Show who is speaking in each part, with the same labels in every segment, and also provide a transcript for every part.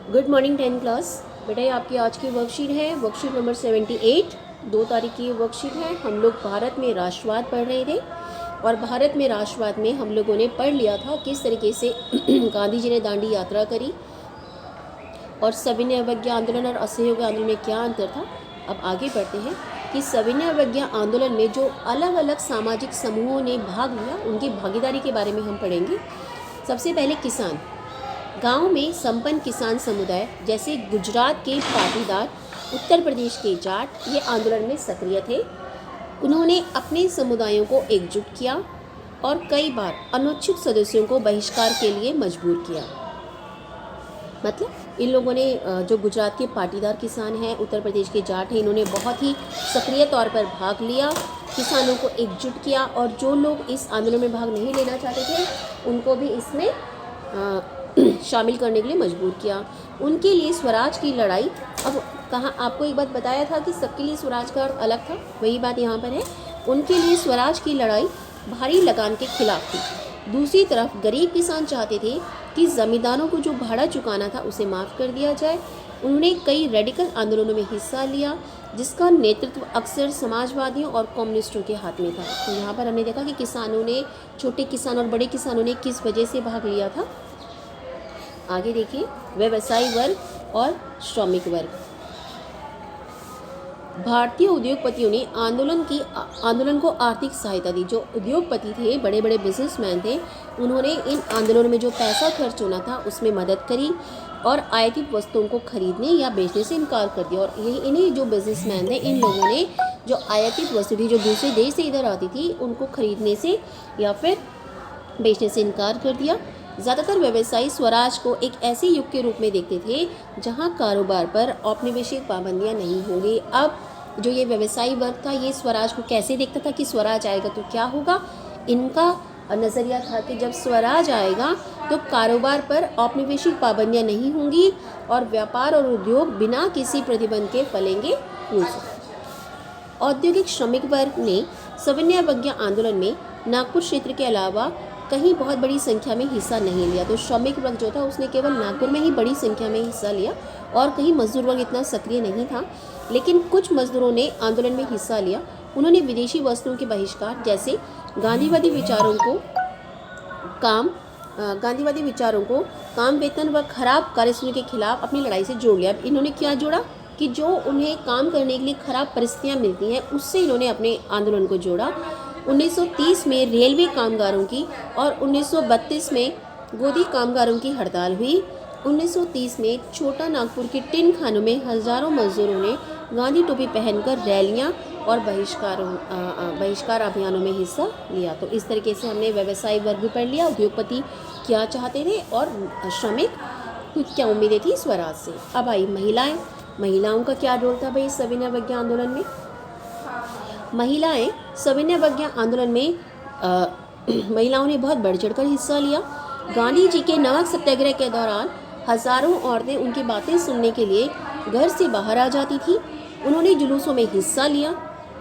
Speaker 1: Good morning 10 class. बेटा ये आपकी आज की वर्कशीट है, वर्कशीट नंबर 78। 2 तारीख की वर्कशीट है। हम लोग भारत में राष्ट्रवाद पढ़ रहे थे और भारत में राष्ट्रवाद में हम लोगों ने पढ़ लिया था किस तरीके से गांधी जी ने दांडी यात्रा करी और सविनय अवज्ञा आंदोलन और असहयोग आंदोलन में क्या अंतर था। अब आगे बढ़ते हैं कि सविनय अवज्ञा आंदोलन में जो अलग अलग सामाजिक समूहों ने भाग लिया उनकी भागीदारी के बारे में हम पढ़ेंगे। सबसे पहले किसान। गांव में संपन्न किसान समुदाय जैसे गुजरात के पाटीदार, उत्तर प्रदेश के जाट ये आंदोलन में सक्रिय थे। उन्होंने अपने समुदायों को एकजुट किया और कई बार अनुच्छित सदस्यों को बहिष्कार के लिए मजबूर किया। मतलब इन लोगों ने जो गुजरात के पाटीदार किसान हैं, उत्तर प्रदेश के जाट हैं, इन्होंने बहुत ही सक्रिय तौर पर भाग लिया, किसानों को एकजुट किया और जो लोग इस आंदोलन में भाग नहीं लेना चाहते थे उनको भी इसमें शामिल करने के लिए मजबूर किया। उनके लिए स्वराज की लड़ाई, अब कहाँ आपको एक बात बताया था कि सबके लिए स्वराज का अर्थ अलग था, वही बात यहाँ पर है। उनके लिए स्वराज की लड़ाई भारी लगान के खिलाफ थी। दूसरी तरफ गरीब किसान चाहते थे कि जमींदारों को जो भाड़ा चुकाना था उसे माफ़ कर दिया जाए। उन्होंने कई रेडिकल आंदोलनों में हिस्सा लिया जिसका नेतृत्व अक्सर समाजवादियों और कम्युनिस्टों के हाथ में था। तो यहाँ पर हमने देखा कि किसानों ने, छोटे किसान और बड़े किसानों ने किस वजह से भाग लिया था। आगे देखिए, व्यवसायी वर्ग और श्रमिक वर्ग। भारतीय उद्योगपतियों ने आंदोलन को आर्थिक सहायता दी। जो उद्योगपति थे, बड़े बड़े बिजनेसमैन थे, उन्होंने इन आंदोलनों में जो पैसा खर्च होना था उसमें मदद करी और आयातित वस्तुओं को खरीदने या बेचने से इनकार कर दिया। और यही इन्हीं जो बिजनेसमैन थे, इन लोगों ने जो आयातित वस्तु थी जो दूसरे देश से इधर आती थी उनको खरीदने से या फिर बेचने से इनकार कर दिया। ज़्यादातर व्यवसायी स्वराज को एक ऐसे युग के रूप में देखते थे जहां कारोबार पर औपनिवेशिक पाबंदियां नहीं होंगी। अब जो ये व्यवसायी वर्ग था ये स्वराज को कैसे देखता था कि स्वराज आएगा तो क्या होगा। इनका नज़रिया था कि जब स्वराज आएगा तो कारोबार पर औपनिवेशिक पाबंदियां नहीं होंगी और व्यापार और उद्योग बिना किसी प्रतिबंध के फलेंगे फूलेंगे। औद्योगिक श्रमिक वर्ग ने सविनय अवज्ञा आंदोलन में नागपुर क्षेत्र के अलावा कहीं बहुत बड़ी संख्या में हिस्सा नहीं लिया। तो श्रमिक वर्ग जो था उसने केवल नागपुर में ही बड़ी संख्या में हिस्सा लिया और कहीं मजदूर वर्ग इतना सक्रिय नहीं था। लेकिन कुछ मजदूरों ने आंदोलन में हिस्सा लिया। उन्होंने विदेशी वस्तुओं के बहिष्कार जैसे गांधीवादी विचारों को काम वेतन व खराब कार्यस्थलों के खिलाफ अपनी लड़ाई से जोड़ लिया। इन्होंने क्या जोड़ा कि जो उन्हें काम करने के लिए खराब परिस्थितियाँ मिलती हैं उससे इन्होंने अपने आंदोलन को जोड़ा। 1930 में रेलवे कामगारों की और 1932 में गोदी कामगारों की हड़ताल हुई। 1930 में छोटा नागपुर के टिन खानों में हजारों मजदूरों ने गांधी टोपी पहनकर रैलियां और बहिष्कार अभियानों में हिस्सा लिया। तो इस तरीके से हमने व्यवसायी वर्ग भी पढ़ लिया, उद्योगपति क्या चाहते थे और श्रमिक क्या उम्मीदें थी स्वराज से। अब आई महिलाओं का क्या रोल था भाई सविनय अवज्ञा आंदोलन में। महिलाएं सविनय अवज्ञा आंदोलन में महिलाओं ने बहुत बढ़ चढ़कर हिस्सा लिया। गांधी जी के नमक सत्याग्रह के दौरान हजारों औरतें उनकी बातें सुनने के लिए घर से बाहर आ जाती थी। उन्होंने जुलूसों में हिस्सा लिया,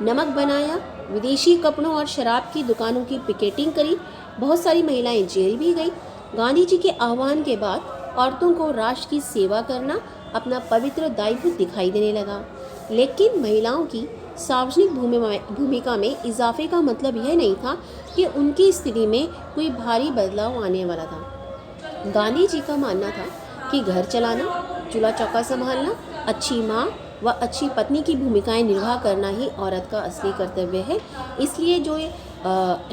Speaker 1: नमक बनाया, विदेशी कपड़ों और शराब की दुकानों की पिकेटिंग करी। बहुत सारी महिलाएं जेल भी गई। गांधी जी के आह्वान के बाद औरतों को राष्ट्र की सेवा करना अपना पवित्र दायित्व दिखाई देने लगा। लेकिन महिलाओं की सार्वजनिक भूमिका में इजाफे का मतलब यह नहीं था कि उनकी स्थिति में कोई भारी बदलाव आने वाला था। गांधी जी का मानना था कि घर चलाना, चूल्हा चौका संभालना, अच्छी माँ व अच्छी पत्नी की भूमिकाएं निर्वाह करना ही औरत का असली कर्तव्य है। इसलिए जो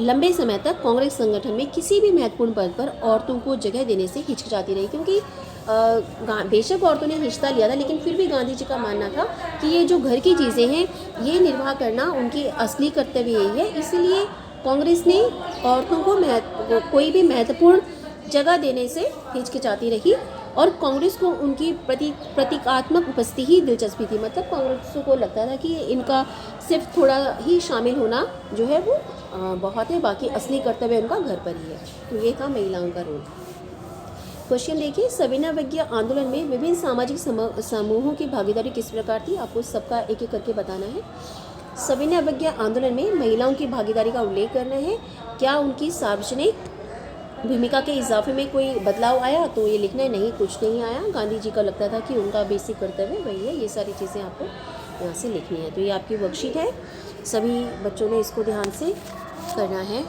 Speaker 1: लंबे समय तक कांग्रेस संगठन में किसी भी महत्वपूर्ण पद पर औरतों को जगह देने से हिचकिचाती रही, क्योंकि बेशक औरतों ने हिस्सा लिया था लेकिन फिर भी गांधी जी का मानना था कि ये जो घर की चीज़ें हैं ये निर्वाह करना उनकी असली कर्तव्य यही है। इसलिए कांग्रेस ने औरतों को कोई भी महत्वपूर्ण जगह देने से हिचकिचाती रही और कांग्रेस को उनकी प्रतीकात्मक उपस्थिति ही दिलचस्पी थी। मतलब कांग्रेस को लगता था कि इनका सिर्फ थोड़ा ही शामिल होना जो है वो बहुत है, बाकी असली कर्तव्य उनका घर पर ही है। तो ये था महिलाओं का रोल। क्वेश्चन देखिए, सविनय अवज्ञा आंदोलन में विभिन्न सामाजिक समूहों की भागीदारी किस प्रकार थी। आपको सबका एक एक करके बताना है। सविनय अवज्ञा आंदोलन में महिलाओं की भागीदारी का उल्लेख करना है। क्या उनकी सार्वजनिक भूमिका के इजाफे में कोई बदलाव आया तो ये लिखना है, नहीं कुछ नहीं आया। गांधी जी का लगता था कि उनका बेसिक कर्तव्य वही है, ये सारी चीज़ें आपको यहाँ से लिखनी है। तो ये आपकी वर्कशीट है, सभी बच्चों ने इसको ध्यान से करना है।